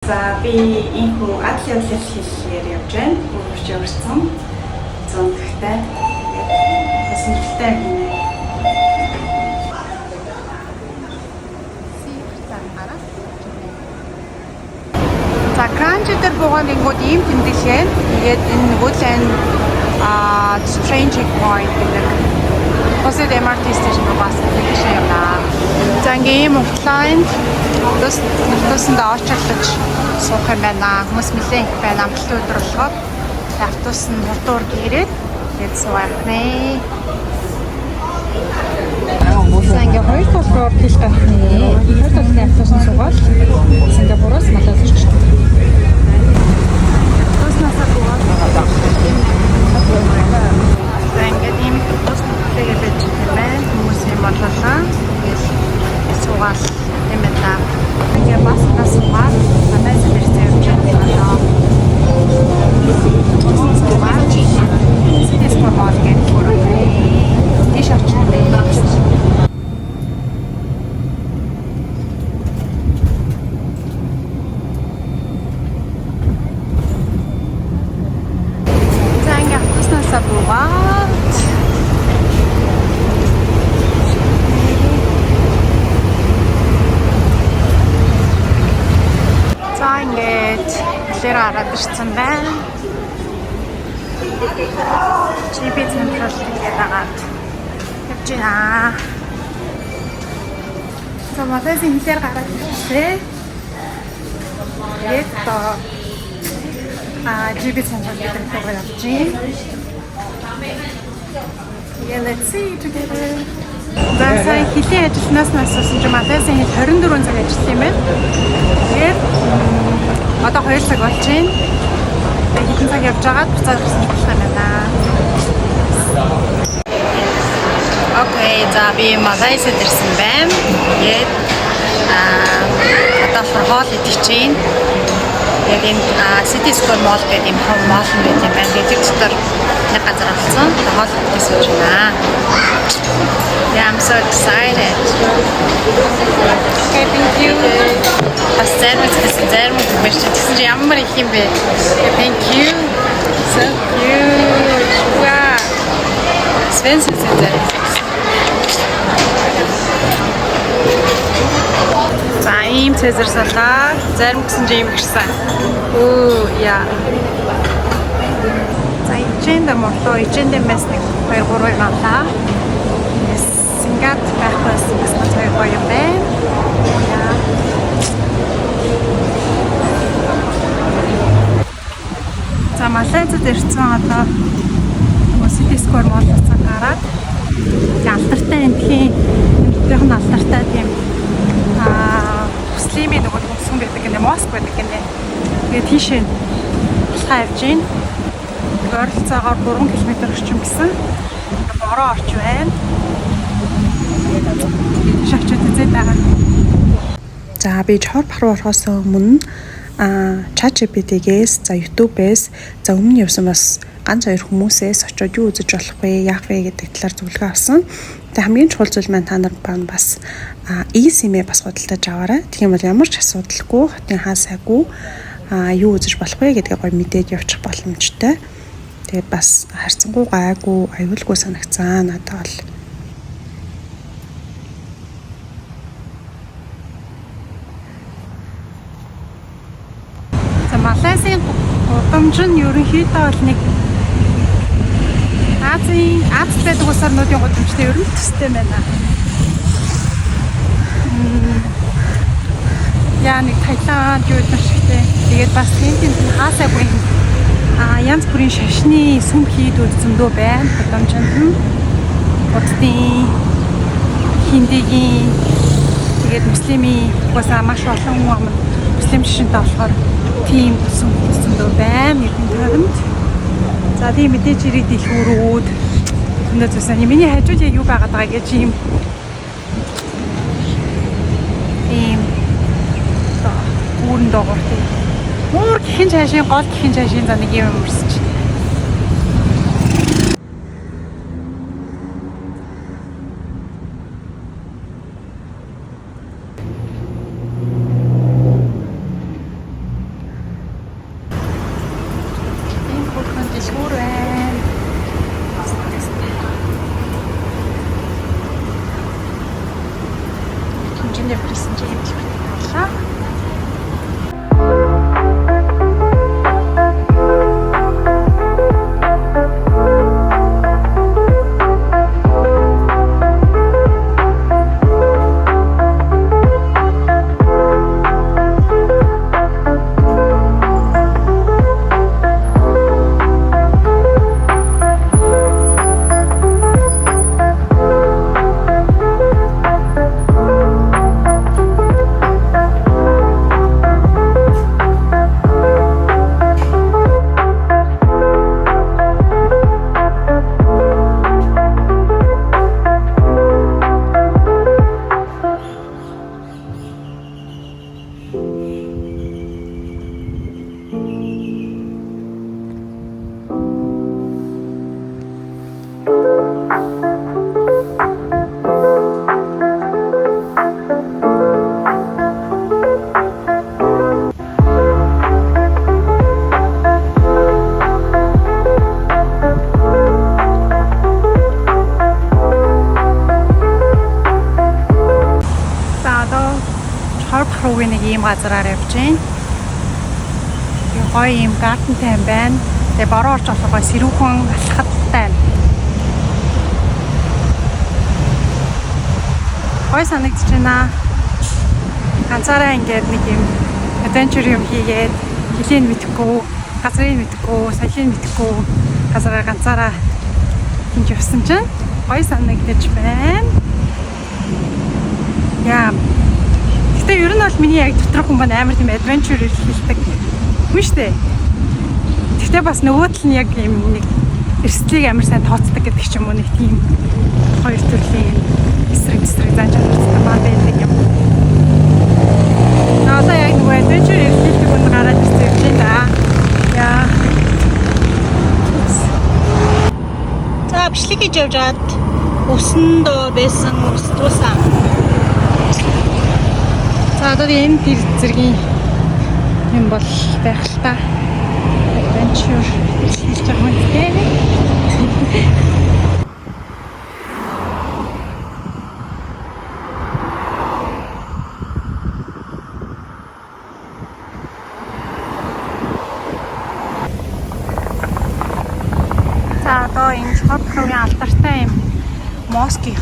За би энэхүү адал явлал хэллэгээр явж байна. Өөрөж явсан. 100 дахьтай. Тэгээд сонирхолтой юм байна. За Кранч дээр буугаад ингүүд ийм тэмдэглээ. Тэгээд энэ Woodland Strange Point гэдэг Хосед MRT station бас тэгшээ явна. За ингээм офлайн тусанд очирлож суух юм байна. Хүмүүс нэлээд их байна. Амтлын өдөр болохоор автобус нь хурдуур гээрээд тэгээд суух нэ. За ингээ хоёр толгоор хэл гахны хоёр толгын автобусны суугаад Сингапуроос Малайз очиж байна. Тоснасаа буугаад за ингээ ийм автобус тэгээд байж байна. Хүмүүс юм боллоо. Тэгээд суугаад юм байна. Ингээ бас суугаад Малайз дээр явж байна. Сидис формат гэх бүрээ тийшэрч байна. Ирсэн байна. GB Central тэгээд агаад явж байна. За Малайзийн хилээр гараад ирсэн. Тэгээд GB Central гэдэг төгөө явж байна. Yeah, let's see together. За сая хилийн ажилтнаас асуусан чи Малайзийн хил 24 цаг ажилласан юм байна. Тэгээд одоо 2 цаг болж байна. Хэдэн цаг явж байгаад буцаад ирсэн болох юм байна. Окей, за би Малайзид ирсэн байна. Тэгээд одоо хоол идэж чинь. Тэгээд энэ City Square Mall гэдэг юм том мall юм байна. Тэгээд тэр дотор нэг газар олцсон. Хоол идэж сууж байна. Yeah, I'm so excited. Okay, thank you. Бас зарим биш чи ямар их юм бэ? Thank you. So cute. Wow. Svensen зэрэг. За ийм цэзэр салаа. Зарим гэсэн чи юм гэрсэн. Оо, яа. За ичэндэ морто, ичэндэ мэс нэг 2-3 мантаа. Сингат байхаас бас хоёр гоё байна. За Малайзад ирсэн одоо City Square Mall-аас гараад алдартай энтхийн энэ алдартай тийм муслимын нөгөө сүм байдаг гэнэ моск байдаг гэнэ. Тэгээд тийшээ хаа явж гин. Ойролцоогоор 3 км орчим гэсэн. Бороо орч байна. Шавчууд үзээд байгаа. За би чор паруу орохоос өмнө ChatGPT-гээс за YouTube-ээс за өмнө явсан бас ганц хоёр хүмүүсээс очиод юу үзэж болох вэ, яах вэ гэдэг талаар зөвлөгөө авсан. Тэгээ хамгийн чухал зүйл маань та нар бас eSIM-ээ бас худалдаж аваарай. Тэгэх юм бол ямар ч асуудалгүй, хотын хаа сайгүй юу үзэж болох вэ гэдгийг гоё мэдээд явчих боломжтой. Тэгээд бас харцангуй гайгүй, аюулгүй санагцсан надад бол. Малайзийн гудамж нь ерөнхийдөө бол нэг Аз байдаг улс орнуудын гудамжтай ер нь төстэй байна. Яа нэг Таиланд юу гэдэг шигтэй. Тэгээд бас тентийн хаасаагүй янз бүрийн шашны сүм хийдүүд зөндөө байна. Гудамжинд нь буддын, хиндигийн тэгээд муслимийн угаасаа маш олон хүн муслим шишинтэй болохоор тийм сүм зөндөө байна. Нэгэн тойронд. За тийм мэдээж ирээд дэлгүүрүүд өнөө зүсэн. Миний хажууд яг юу байгаад байгаа гэж юм. Ийм үүрэн доогор тийм. Муур гэхин цаашийн гол гэхин цаашийн за нэг юм өмөрсөж. газараар явж байна. Гоё юм гартентай юм байна. Тэгээ бороо орж болох гоё сэрүүхэн алхахтай байна. Гоё санагдаж байна. Ганцаараа ингээд нэг юм adventure юм хийгээд хилийн мэдхгүй, газрыг мэдхгүй, соёлыг мэдхгүй газараа ганцаараа хийж явсан чинь гоё санагдаж байна. Яа. Гэтэ ер нь бол миний яг доторх хүн маань амар тийм adventure хийдэг хүн шүү дээ. Гэтэ бас нөгөө тал нь яг юм нэг эрсдлийг амар сайн тооцдог гэдэг ч юм уу, нэг тийм хоёр төрлийн эсрэг зааж авчихсан маа байдаг юм. Одоо яг нөгөө adventure хийдэг хүн гараад ирсэн юм да. Яа. За бичлэг хийж явжгаад өсөн дөө байсан өстөөсөн. За одоо энэ тэр зэргийн юм бол байх л та. Adventure хийж байгаа юм дээ. За одоо энэ Чохотрын алдартай юм москийн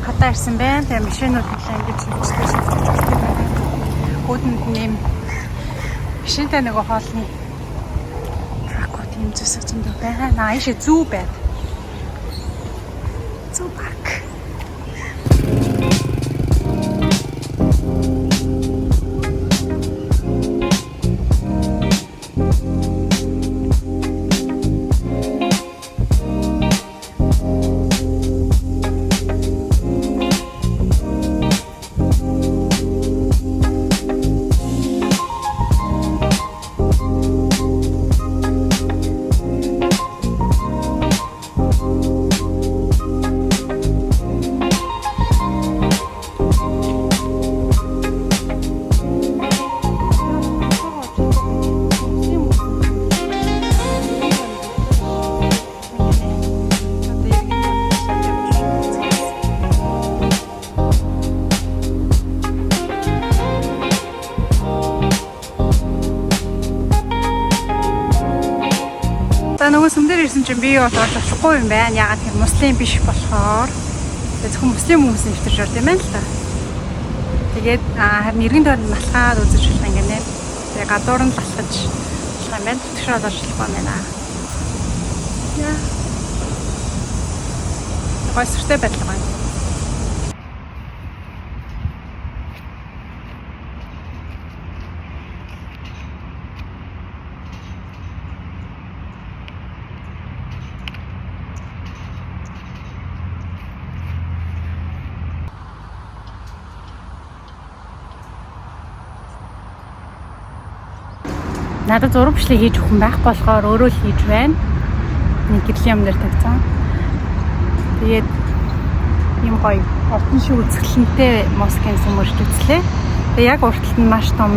хатаа ирсэн байна. Тэгээ машинууд нэлээд ингэж хөвчтэй байна. Хөөдөнд нэм машинтай нөгөө хоолны тракууд юм зүсэж зөндөө байна. Ааш зүү байна. Зүү парк. Нөгөө сүмдэр ирсэн чинь би бол орж очихгүй юм байна. Ягаад гэвэл муслим биш болохоор зөвхөн муслим хүмүүс нэвтэрч орд юм байна л та. Тэгээд харин эргэн тойронд алхаад үзэж болох юм гэнэ. Тэгээд гадуур нь алхаж болох юм байна. Тэгшээ олж болох юм байна. Яа. Гоё сүртэй байдал байна. Надад зураг бичлэг хийж өгөх байх болохоор өөрөө л хийж байна. Нэг гэрлийн юм дээр тавьсан. Тэгээд юм гоё уртан шиг үзэсгэлэнтэй москийн сүмөрч үзлээ. Тэгээд яг урталт нь маш том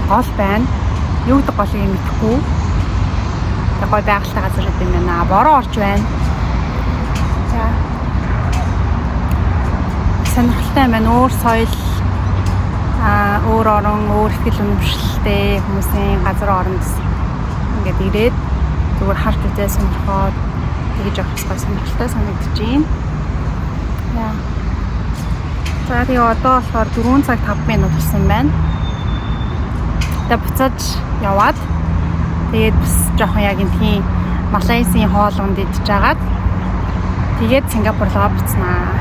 гол байна. Юу гэдэг голыг мэдэхгүй. Тэгээд гоё байгальтай газар юм байна. Бороо орж байна. За. Сонирхолтой юм байна. Өөр соёл, өөр орон, өөр ихтгэл үнэмшилтэй хүмүүсийн газар оронд ингээд ирээд зүгээр харж үзээ сонирхоод тэгж явах бас сонирхолтой санагдаж байна. Яа. За тэгээ одоо болохоор 4 цаг 5 минут болсон байна. Тэгээ буцаж яваад тэгээд бас жоохон яг энэ тийм Малайзийн хоолунд идэж агаад тэгээд Сингапур руу буцнаа.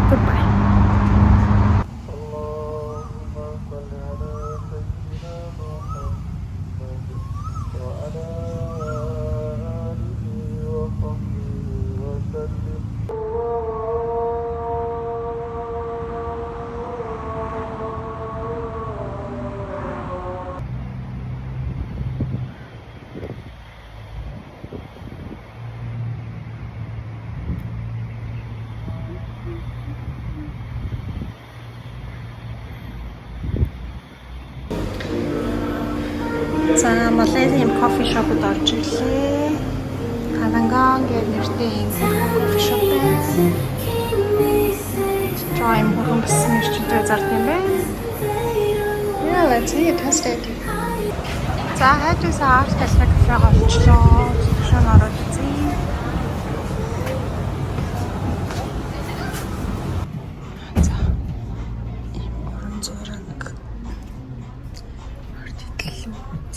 Goodbye. За Малайзийн кофе шопод орж ирлээ. Хананган гэх нэртэй кофе шоп байна. Жоо юм хөрөнгө гэсэн нэрчтэй зард юм байна. Yeah, let's see it, test it. За хайжсаа арт талхаг кафега олчлоо. Шон ороод үзье. За. Ийм орон зураг. Арт хэллүүд.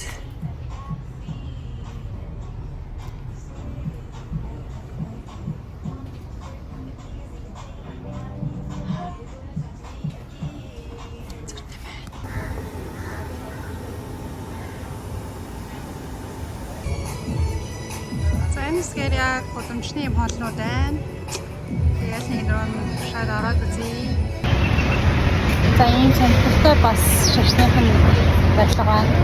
Энэсгээр яг боломжны юм хоолнууд байна. Тэгээд нэг руу шууд ороод үзье. За энэ цэнтртэй бас шашныхан барилга байна.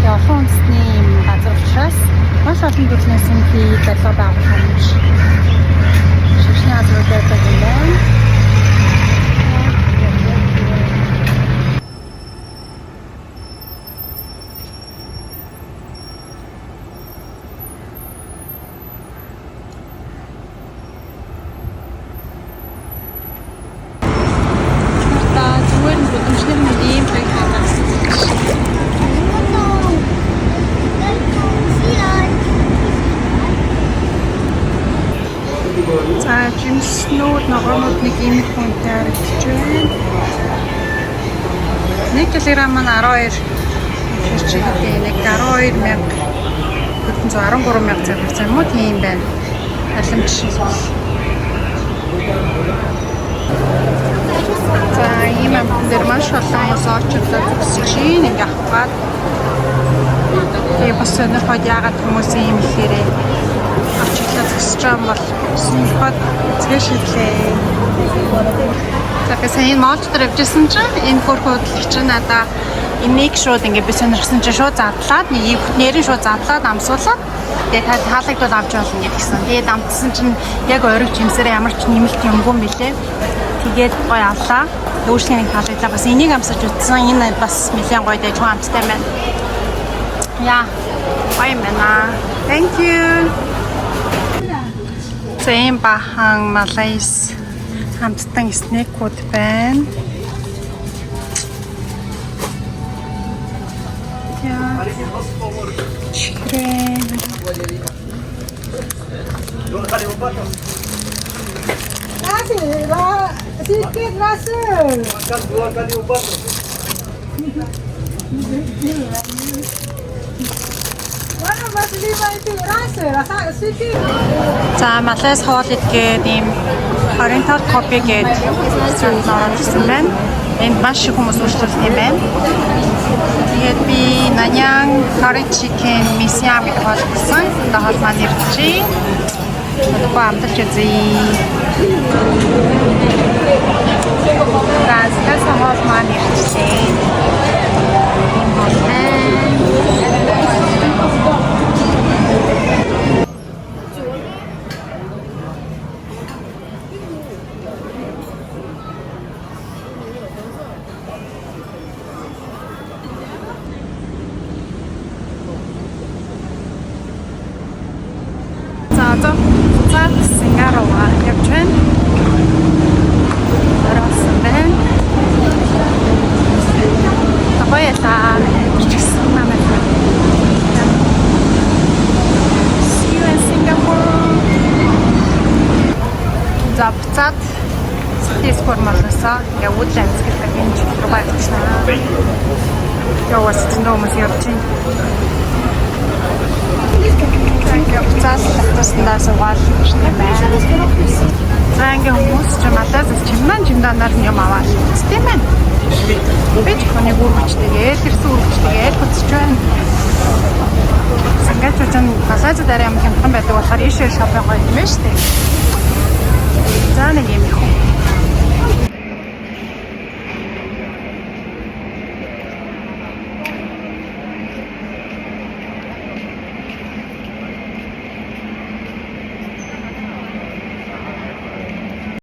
Яг онцны газар учраас маш олон төрлийн сүмхий барилга байгуулж шашны газрууд байдаг юм байна. За жимснүүд ногоонууд нэг ийм хүнтэй харагдаж байна. 1 кг маань 12 хэрчиг гэдэг. 12,413 зэрэг юм уу тийм байна. Алимт шиг. За ийм амтэр маш олон соочлоо зүсэж нэг авах. Тэгээ бас өнөхөд яагаад хүмүүс ийм ихээрээ авчлаа зүсэж байгаа бол сүнхад зэ шидлээ. Тэгэхээр энэ мод дээр явжсэн чинь энэ хөрхөд чинь надаа имийг шууд ингээд би сонирхсан чинь шууд задлаад нэг ийм нэрэн шууд задлаад амсуулаад тэгээд таалагдвал авч болно гэсэн. Тэгээд амтсан чинь яг ориг жимсээр ямар ч нэмэлт юмгүй юм билээ. Тэгээд гоё авлаа. Өөрсдийн таалагдлаа бас энийг амсаж утсан. Энэ бас нэлээд гоё дэж хүн амттай байна. Яа. Гоё юм байна. Thank you. Зэм бахан малайс хамтдан снэкүүд байна. Яа. Чикрен. Sedikit rasa. Makan 2 kali ubat. Mana masih 5 itu rasa sedikit. За малайс хоол идгээд ийм oriental coffee гээд зүйл оролцсон байна. Энд маш их хүмүүс үйлчлүүлсэн юм байна. Тэгээд би Nanyang curry chicken misiam гэдэг хоол гэсэн. Одоо хоол маань ирчихээ. Одоо амталж үзье. Газ хоол маань ирчихээ. Ийм хоол байна. За Сингапур явж байна. Орсон байна. Баялаа. Чигсэн намайг. See you in Singapore. За буцаад Сингапур малласаа яг Woodlands гэдэг энэ рүү байцгаана. Яваас нөөмөс явж байна. Буцаад татсандаа суугаад штэ байна. За ингээ хүмүүс ч малаас чимданаар юм аваад тийм ээ. Би ч хүний гүрвчтэйгээ тэрсэн үрвчтэйгээ хөтсөж байна. Сангаач ч малаас дараа юм хямдхан байдаг болохоор ийшээ шопинг гоё юм байна штэ. За нэг юм их